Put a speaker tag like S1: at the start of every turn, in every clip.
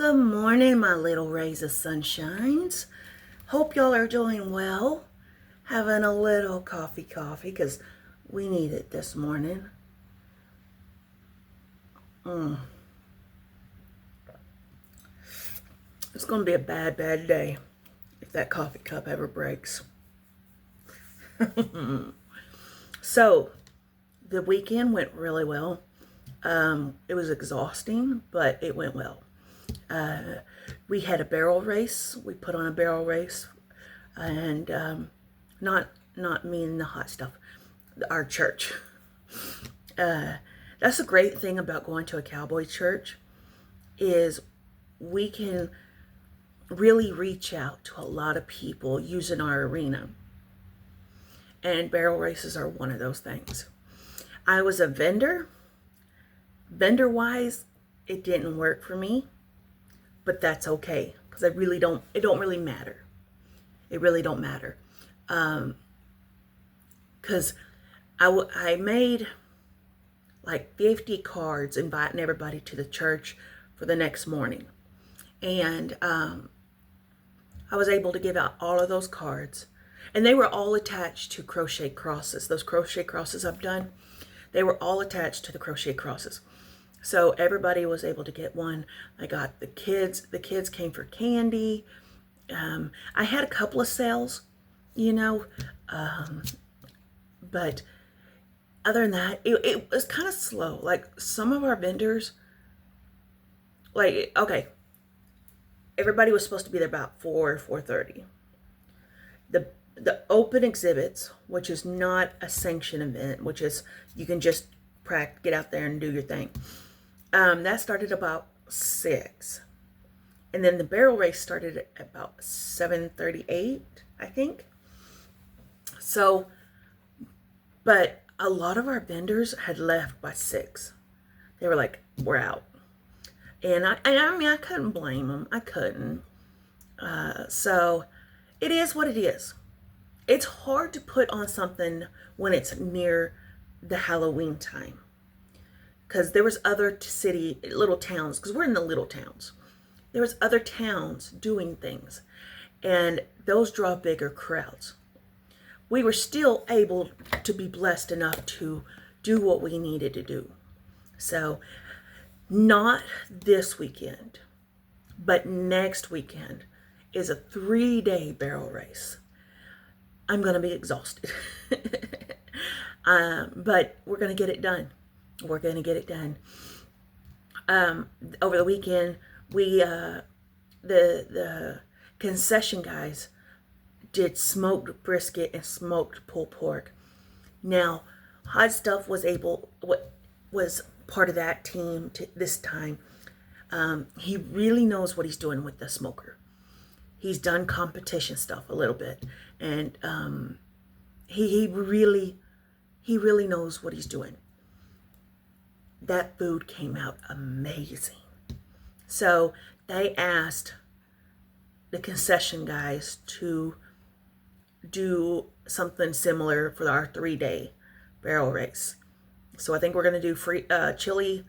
S1: Good morning, my little rays of sunshines. Hope y'all are doing well. Having a little coffee, because we need it this morning. It's going to be a bad day if that coffee cup ever breaks. So, the weekend went really well. It was exhausting, but it went well. We had a barrel race. We put on a barrel race, and not me and the hot stuff. Our church. That's the great thing about going to a cowboy church is we can really reach out to a lot of people using our arena. And barrel races are one of those things. I was a vendor. Vendor-wise, it didn't work for me. But that's okay, because it don't really matter. It really don't matter. Because I made like 50 cards inviting everybody to the church for the next morning. And I was able to give out all of those cards. And they were all attached to crochet crosses. Those crochet crosses I've done, they were all attached to the crochet crosses. So everybody was able to get one. I got the kids came for candy. I had a couple of sales, but other than that, it was kind of slow. Like some of our vendors, everybody was supposed to be there about 4:30. The open exhibits, which is not a sanctioned event, which is you can just get out there and do your thing. That started about 6. And then the barrel race started at about 7:38, I think. So, but a lot of our vendors had left by 6. They were like, we're out. And I couldn't blame them. I couldn't. So it is what it is. It's hard to put on something when it's near the Halloween time. Because there was other little towns, because we're in the little towns. There was other towns doing things, and those draw bigger crowds. We were still able to be blessed enough to do what we needed to do. So, not this weekend, but next weekend is a 3-day barrel race. I'm going to be exhausted. But we're going to get it done. We're going to get it done. Over the weekend, we the concession guys did smoked brisket and smoked pulled pork. Now, Hot Stuff was part of that team this time. He really knows what he's doing with the smoker. He's done competition stuff a little bit, and he really knows what he's doing. That food came out amazing. So they asked the concession guys to do something similar for our 3-day barrel race. So I think we're going to do free chili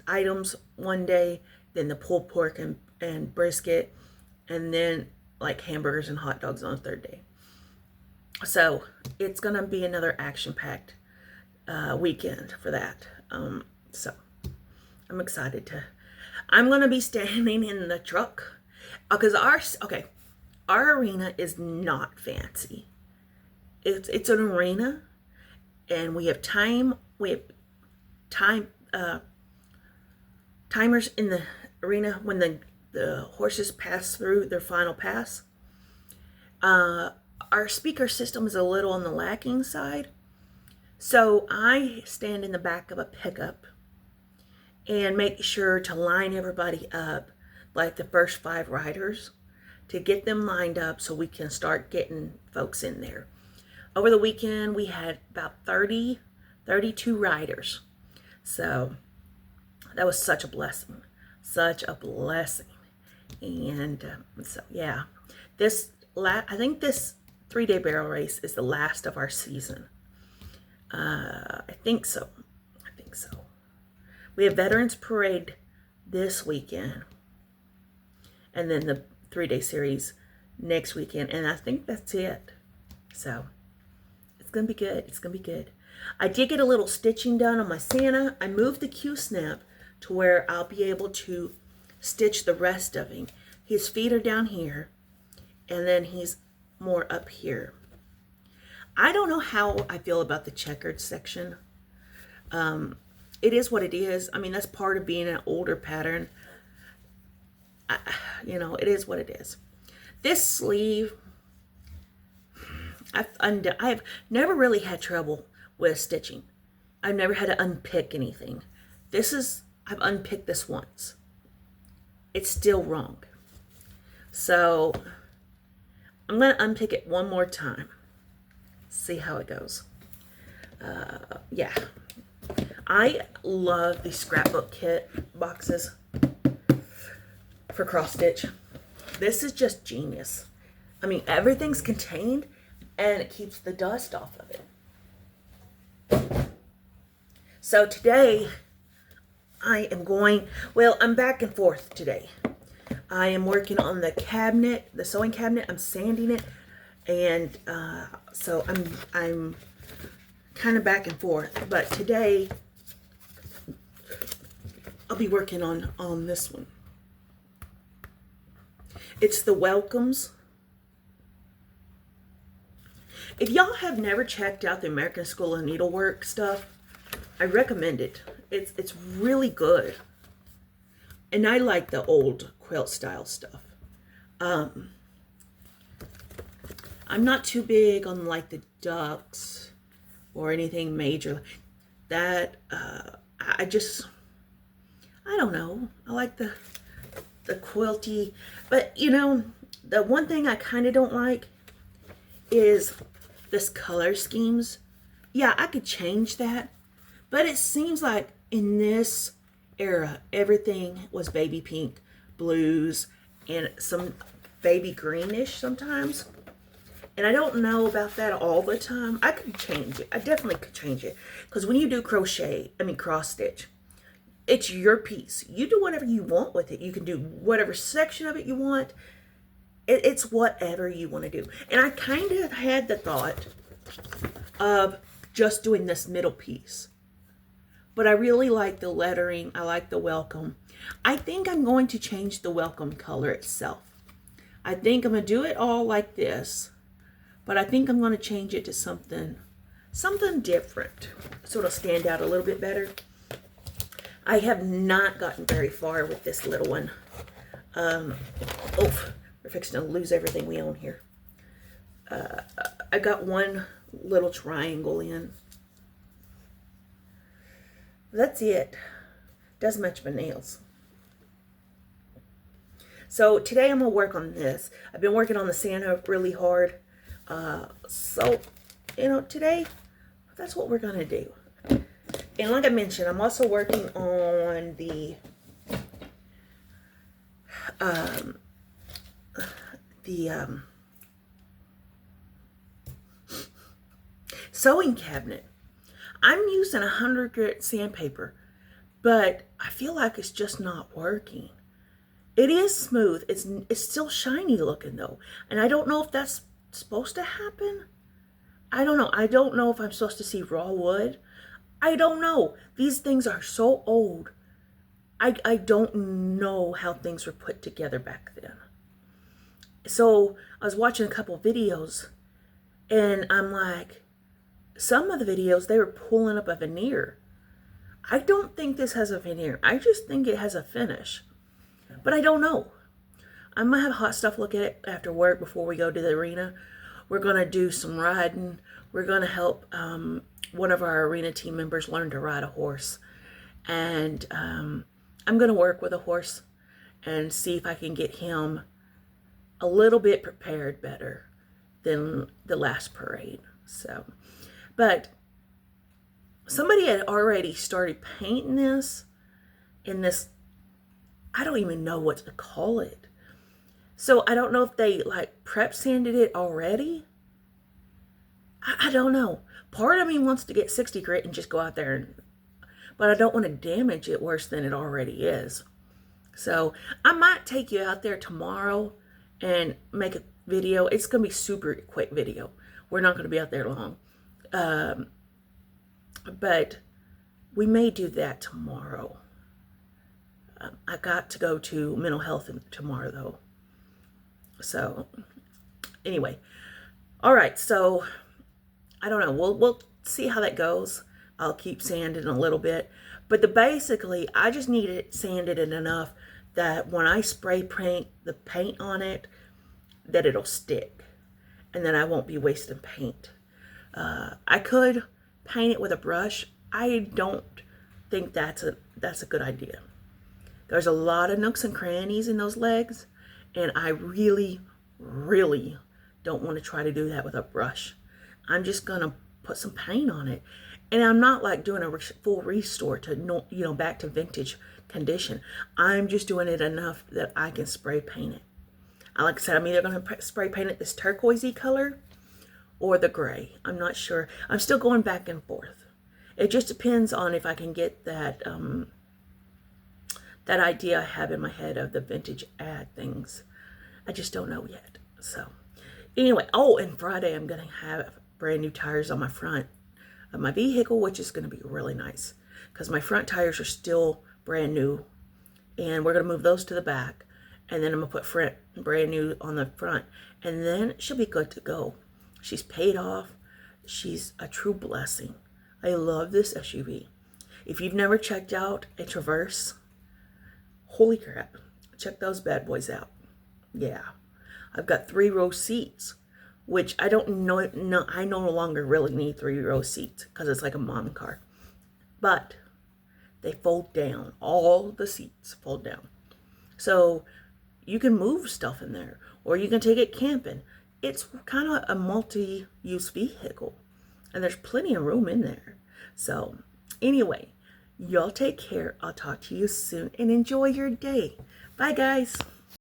S1: items one day, then the pulled pork and brisket, and then like hamburgers and hot dogs on the 3rd day. So it's going to be another action-packed weekend for that. So I'm excited I'm going to be standing in the truck because our arena is not fancy. It's an arena, and we have timers in the arena when the horses pass through their final pass. Our speaker system is a little on the lacking side. So I stand in the back of a pickup and make sure to line everybody up, like the first 5 riders, to get them lined up so we can start getting folks in there. Over the weekend, we had about 32 riders. So that was such a blessing. Such a blessing. And so, yeah. I think this 3-day barrel race is the last of our season. I think so. We have Veterans Parade this weekend. and then the 3-day series next weekend. And I think that's it. So it's going to be good. It's going to be good. I did get a little stitching done on my Santa. I moved the Q-snap to where I'll be able to stitch the rest of him. His feet are down here, and then he's more up here. I don't know how I feel about the checkered section. It is what it is. I mean, that's part of being an older pattern. You know, it is what it is. This sleeve, I've never really had trouble with stitching. I've never had to unpick anything. I've unpicked this once. It's still wrong. So I'm going to unpick it one more time. See how it goes. Yeah. I love these scrapbook kit boxes for cross stitch. This is just genius. I mean, everything's contained and it keeps the dust off of it. So today I am going, well, I'm back and forth today. I am working on the cabinet, the sewing cabinet. I'm sanding it, and so I'm kind of back and forth. But today I'll be working on this one. It's the welcomes. If y'all have never checked out the American School of Needlework stuff, I recommend it. It's really good. And I like the old quilt style stuff. I'm not too big on like the ducks or anything major. That I don't know. I like the quilty, but you know, the one thing I kind of don't like is this color schemes. Yeah, I could change that, but it seems like in this era, everything was baby pink, blues, and some baby greenish sometimes. And I don't know about that all the time. I could change it. I definitely could change it. Because when you do cross stitch, it's your piece. You do whatever you want with it. You can do whatever section of it you want. It's whatever you want to do. And I kind of had the thought of just doing this middle piece. But I really like the lettering. I like the welcome. I think I'm going to change the welcome color itself. I think I'm going to do it all like this. But I think I'm going to change it to something different. So it'll stand out a little bit better. I have not gotten very far with this little one. Oh, we're fixing to lose everything we own here. I got one little triangle in. That's it. Doesn't match my nails. So today I'm going to work on this. I've been working on the Santa really hard. So, you know, today, that's what we're going to do. And like I mentioned, I'm also working on the sewing cabinet. I'm using 100 grit sandpaper, but I feel like it's just not working. It is smooth. It's still shiny looking though. And I don't know if that's supposed to happen. I don't know. I don't know if I'm supposed to see raw wood. I don't know. These things are so old. I don't know how things were put together back then. So I was watching a couple videos and I'm like, some of the videos, they were pulling up a veneer. I don't think this has a veneer. I just think it has a finish. But I don't know. I'm going to have Hot Stuff look at it after work before we go to the arena. We're going to do some riding. We're going to help one of our arena team members learn to ride a horse. And I'm going to work with a horse and see if I can get him a little bit prepared better than the last parade. So, but somebody had already started painting this in this, I don't even know what to call it. So I don't know if they like prep sanded it already. I don't know. Part of me wants to get 60 grit and just go out there, but I don't want to damage it worse than it already is. So I might take you out there tomorrow and make a video. It's going to be super quick video. We're not going to be out there long. But we may do that tomorrow. I got to go to mental health tomorrow though. So anyway, all right. So I don't know. We'll see how that goes. I'll keep sanding a little bit, but basically I just need it sanded enough that when I spray paint the paint on it, that it'll stick, and then I won't be wasting paint. I could paint it with a brush. I don't think that's a good idea. There's a lot of nooks and crannies in those legs, and I really, really don't want to try to do that with a brush. I'm just gonna put some paint on it, and I'm not like doing a full restore to back to vintage condition. I'm just doing it enough that I can spray paint it. Like I said, I'm either gonna spray paint it this turquoisey color or the gray. I'm not sure. I'm still going back and forth. It just depends on if I can get that that idea I have in my head of the vintage ad things. I just don't know yet. So anyway, oh, and Friday I'm gonna have brand new tires on my front of my vehicle, which is gonna be really nice because my front tires are still brand new, and we're gonna move those to the back, and then I'm gonna put brand new on the front, and then she'll be good to go. She's paid off. She's a true blessing. I love this SUV. If you've never checked out a Traverse, holy crap, check those bad boys out. Yeah, I've got 3-row seats, which I don't know. No, I no longer really need 3-row seats because it's like a mom car, but they fold down. All the seats fold down, so you can move stuff in there, or you can take it camping. It's kind of a multi-use vehicle, and there's plenty of room in there. So anyway, y'all take care. I'll talk to you soon, and enjoy your day. Bye, guys.